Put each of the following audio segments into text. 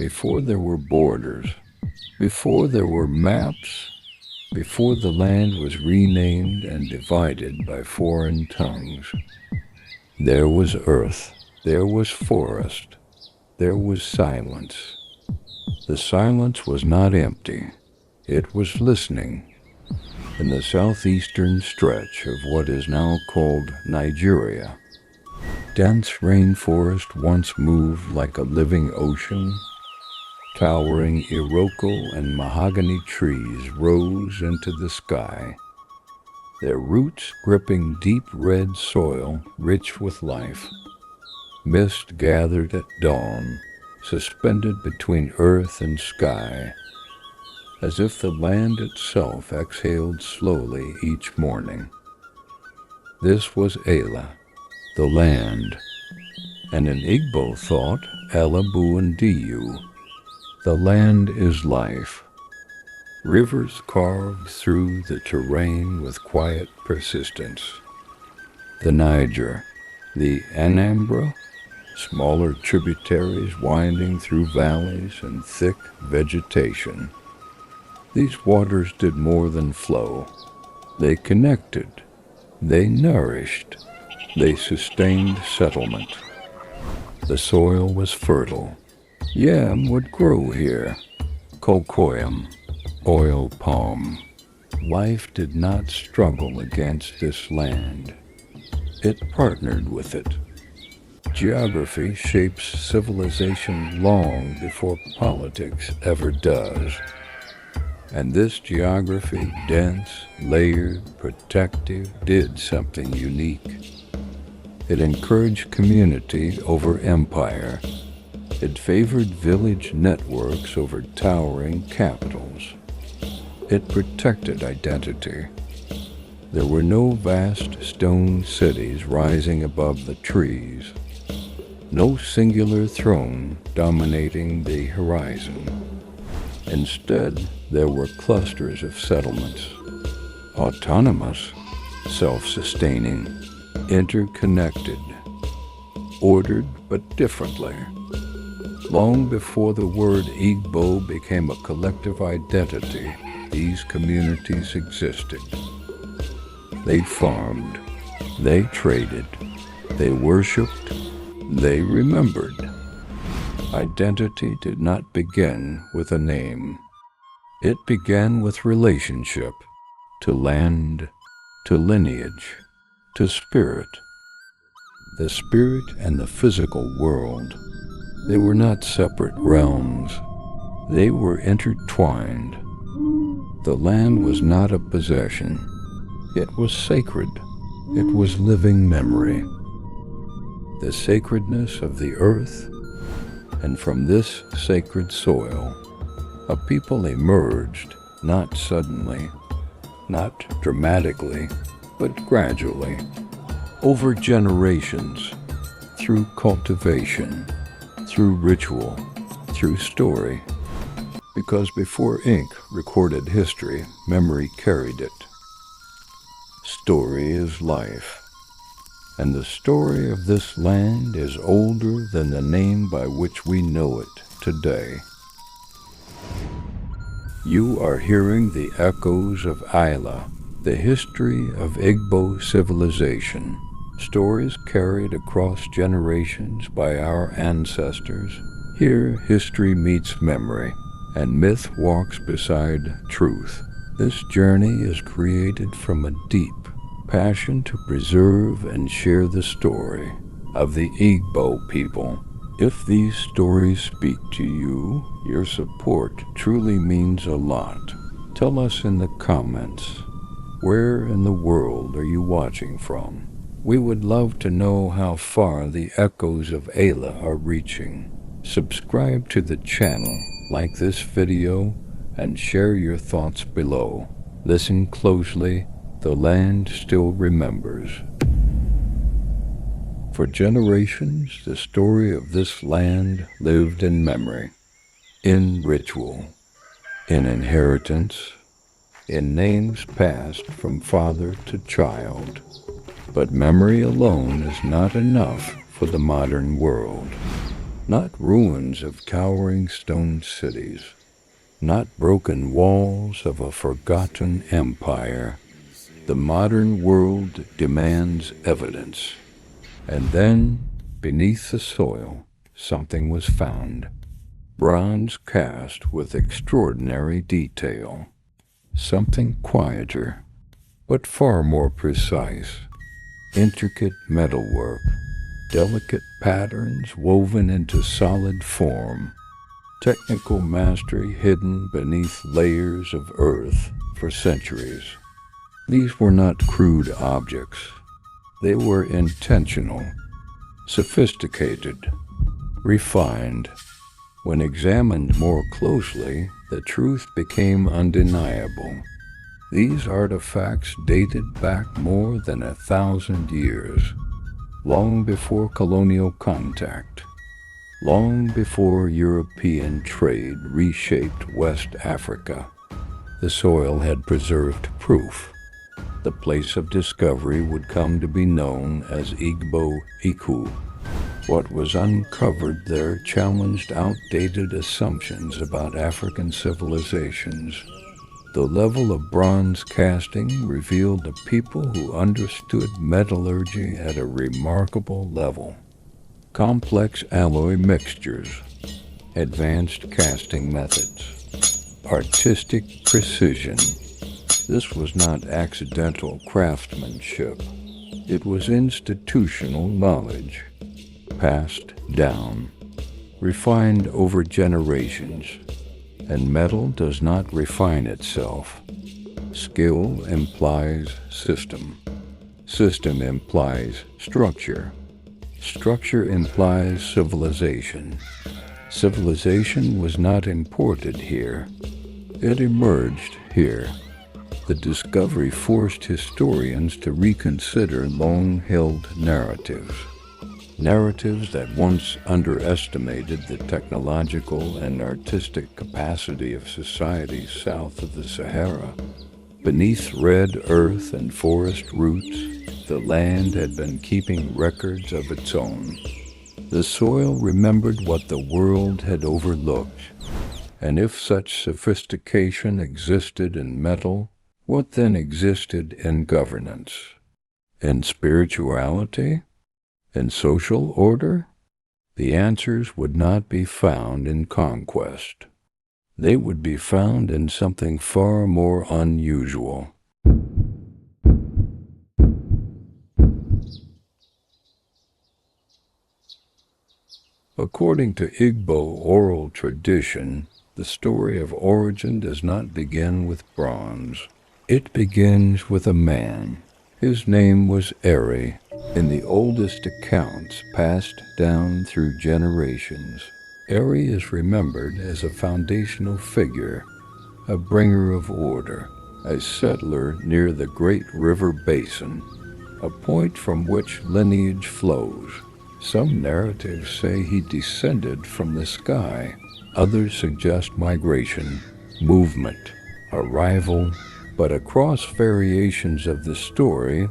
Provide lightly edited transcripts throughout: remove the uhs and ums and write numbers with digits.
before there were borders, before there were maps, before the land was renamed and divided by foreign tongues. There was earth, there was forest, there was silence. The silence was not empty, it was listening. In the southeastern stretch of what is now called Nigeria, dense rainforest once moved like a living ocean. Towering Iroko and mahogany trees rose into the sky, their roots gripping deep red soil rich with life. Mist gathered at dawn, suspended between earth and sky, as if the land itself exhaled slowly each morning. This was Ela, the land, and in Igbo thought, Ela Buendiyu, the land is life. Rivers carved through the terrain with quiet persistence. The Niger, the Anambra, smaller tributaries winding through valleys and thick vegetation. These waters did more than flow. They connected, they nourished, they sustained settlement. The soil was fertile. Yam would grow here, cocoyam, oil palm. Life did not struggle against this land. It partnered with it. Geography shapes civilization long before politics ever does. And this geography, dense, layered, protective, did something unique. It encouraged community over empire. It favored village networks over towering capitals. It protected identity. There were no vast stone cities rising above the trees, no singular throne dominating the horizon. Instead, there were clusters of settlements, autonomous, self-sustaining, interconnected, ordered but differently. Long before the word Igbo became a collective identity, these communities existed. They farmed, they traded, they worshipped, they remembered. Identity did not begin with a name. It began with relationship to land, to lineage, to spirit. The spirit and the physical world, they were not separate realms. They were intertwined. The land was not a possession. It was sacred. It was living memory. The sacredness of the earth, and from this sacred soil, a people emerged, not suddenly, not dramatically, but gradually, over generations, through cultivation, through ritual, through story. Because before ink recorded history, memory carried it. Story is life. And the story of this land is older than the name by which we know it today. You are hearing the echoes of Isla, the history of Igbo civilization, stories carried across generations by our ancestors. Here history meets memory, and myth walks beside truth. This journey is created from a deep passion to preserve and share the story of the Igbo people. If these stories speak to you, your support truly means a lot. Tell us in the comments, where in the world are you watching from? We would love to know how far the echoes of Ela are reaching. Subscribe to the channel, like this video, and share your thoughts below. Listen closely. The land still remembers. For generations, the story of this land lived in memory, in ritual, in inheritance, in names passed from father to child. But memory alone is not enough for the modern world. not ruins of towering stone cities, not broken walls of a forgotten empire. The modern world demands evidence. And then, beneath the soil, something was found. Bronze cast with extraordinary detail. Something quieter, but far more precise. Intricate metalwork, delicate patterns woven into solid form. Technical mastery hidden beneath layers of earth for centuries. These were not crude objects. They were intentional, sophisticated, refined. When examined more closely, the truth became undeniable. These artifacts dated back more than 1,000 years, long before colonial contact, long before European trade reshaped West Africa. The soil had preserved proof. The place of discovery would come to be known as Igbo-Ukwu. What was uncovered there challenged outdated assumptions about African civilizations. The level of bronze casting revealed a people who understood metallurgy at a remarkable level. Complex alloy mixtures, advanced casting methods, artistic precision. This was not accidental craftsmanship. It was institutional knowledge, passed down, refined over generations. And metal does not refine itself. Skill implies system. System implies structure. Structure implies civilization. Civilization was not imported here. It emerged here. The discovery forced historians to reconsider long-held narratives. Narratives that once underestimated the technological and artistic capacity of societies south of the Sahara. Beneath red earth and forest roots, the land had been keeping records of its own. The soil remembered what the world had overlooked. And if such sophistication existed in metal, what then existed in governance? In spirituality? In social order? The answers would not be found in conquest. They would be found in something far more unusual. According to Igbo oral tradition, the story of origin does not begin with bronze. It begins with a man. His name was Nri. In the oldest accounts passed down through generations, Nri is remembered as a foundational figure, a bringer of order, a settler near the great river basin, a point from which lineage flows. Some narratives say he descended from the sky. Others suggest migration, movement, arrival. But across variations of the story,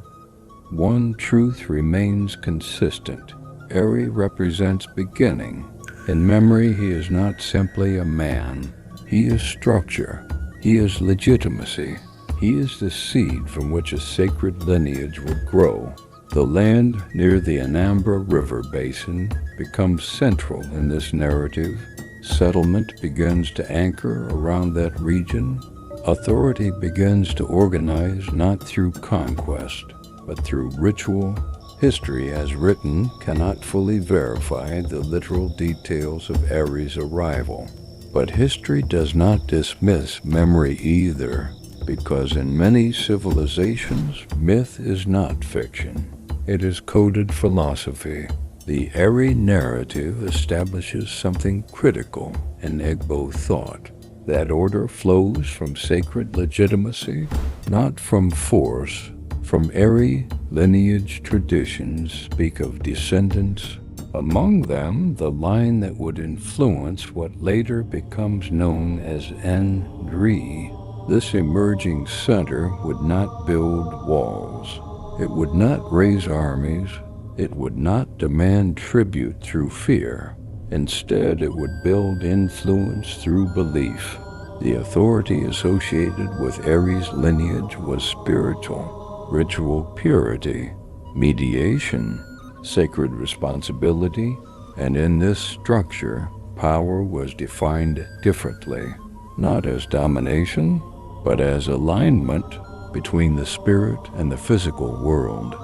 one truth remains consistent. Nri represents beginning. In memory, he is not simply a man. He is structure. He is legitimacy. He is the seed from which a sacred lineage would grow. The land near the Anambra River basin becomes central in this narrative. Settlement begins to anchor around that region. Authority begins to organize not through conquest, but through ritual. History, as written, cannot fully verify the literal details of Nri's arrival. But history does not dismiss memory either, because in many civilizations, myth is not fiction. It is coded philosophy. The Nri narrative establishes something critical in Igbo thought. That order flows from sacred legitimacy, not from force. From Nri, lineage traditions speak of descendants. Among them, the line that would influence what later becomes known as Nri. This emerging center would not build walls. It would not raise armies. It would not demand tribute through fear. Instead, it would build influence through belief. The authority associated with Aries' lineage was spiritual, ritual purity, mediation, sacred responsibility, and in this structure, power was defined differently, not as domination, but as alignment between the spirit and the physical world.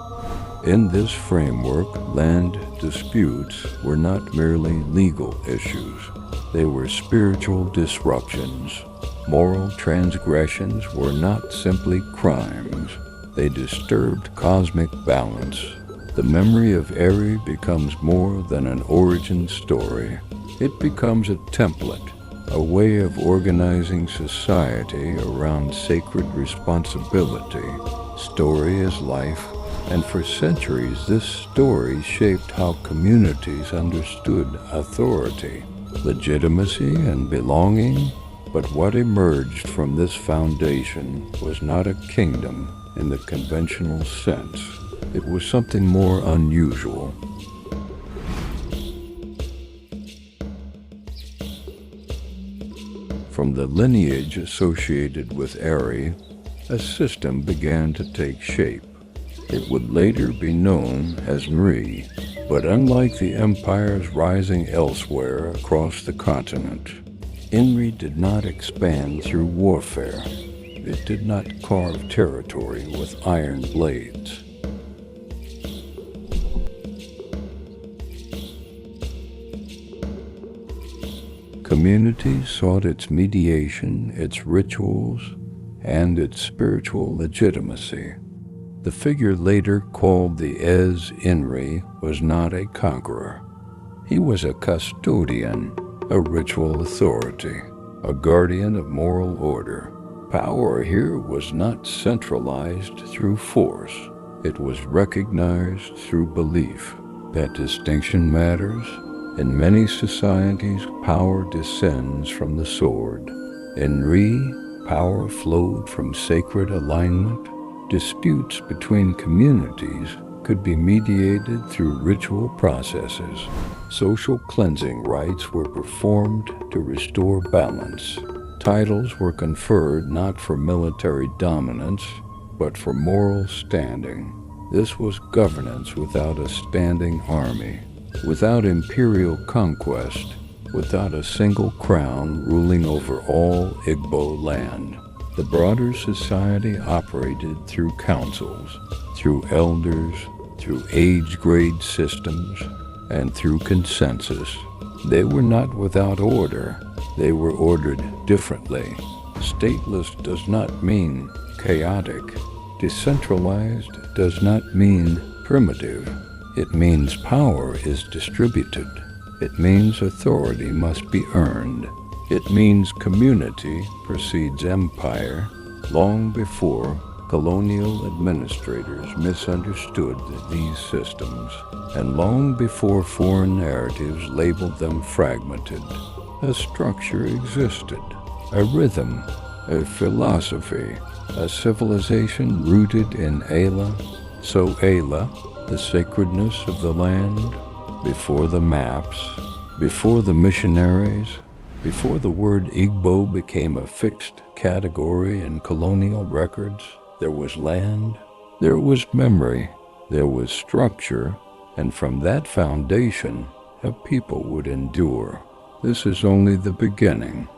In this framework, land disputes were not merely legal issues. They were spiritual disruptions. Moral transgressions were not simply crimes. They disturbed cosmic balance. The memory of Eri becomes more than an origin story. It becomes a template, a way of organizing society around sacred responsibility. Story is life, and for centuries this story shaped how communities understood authority, legitimacy, and belonging. But what emerged from this foundation was not a kingdom in the conventional sense. It was something more unusual. From the lineage associated with Eri, a system began to take shape. It would later be known as Nri, but unlike the empires rising elsewhere across the continent, Nri did not expand through warfare. It did not carve territory with iron blades. Communities sought its mediation, its rituals, and its spiritual legitimacy. The figure later called the Ez Nri was not a conqueror. He was a custodian, a ritual authority, a guardian of moral order. Power here was not centralized through force. It was recognized through belief. That distinction matters. In many societies, power descends from the sword. In Nri, power flowed from sacred alignment. Disputes between communities could be mediated through ritual processes. Social cleansing rites were performed to restore balance. Titles were conferred not for military dominance, but for moral standing. This was governance without a standing army, without imperial conquest, without a single crown ruling over all Igbo land. The broader society operated through councils, through elders, through age grade systems, and through consensus. They were not without order. They were ordered differently. Stateless does not mean chaotic. Decentralized does not mean primitive. It means power is distributed. It means authority must be earned. It means community precedes empire. Long before, colonial administrators misunderstood these systems, and long before foreign narratives labeled them fragmented, a structure existed, a rhythm, a philosophy, a civilization rooted in Ala. So Ala, the sacredness of the land, before the maps, before the missionaries, before the word Igbo became a fixed category in colonial records, there was land, there was memory, there was structure, and from that foundation, a people would endure. This is only the beginning.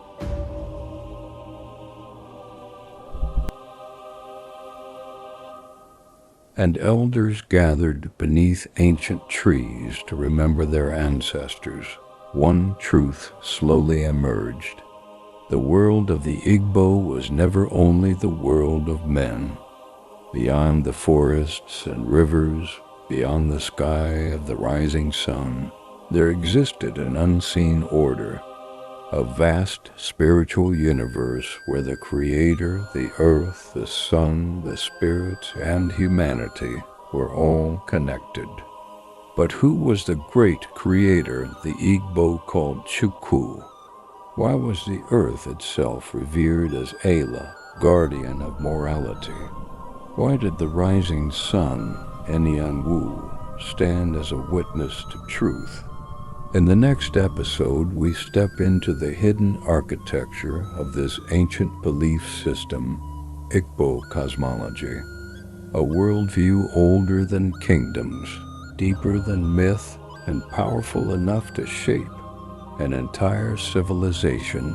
And elders gathered beneath ancient trees to remember their ancestors. One truth slowly emerged. The world of the Igbo was never only the world of men. Beyond the forests and rivers, beyond the sky of the rising sun, there existed an unseen order, a vast spiritual universe where the Creator, the earth, the sun, the spirits, and humanity were all connected. But who was the great creator the Igbo called Chukwu? Why was the earth itself revered as Ala, guardian of morality? Why did the rising sun, Enyanwu, stand as a witness to truth? In the next episode, we step into the hidden architecture of this ancient belief system, Igbo cosmology, a worldview older than kingdoms, deeper than myth, and powerful enough to shape an entire civilization.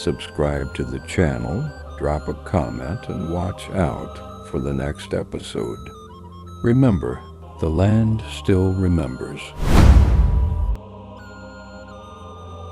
Subscribe to the channel, drop a comment, and watch out for the next episode. Remember, the land still remembers.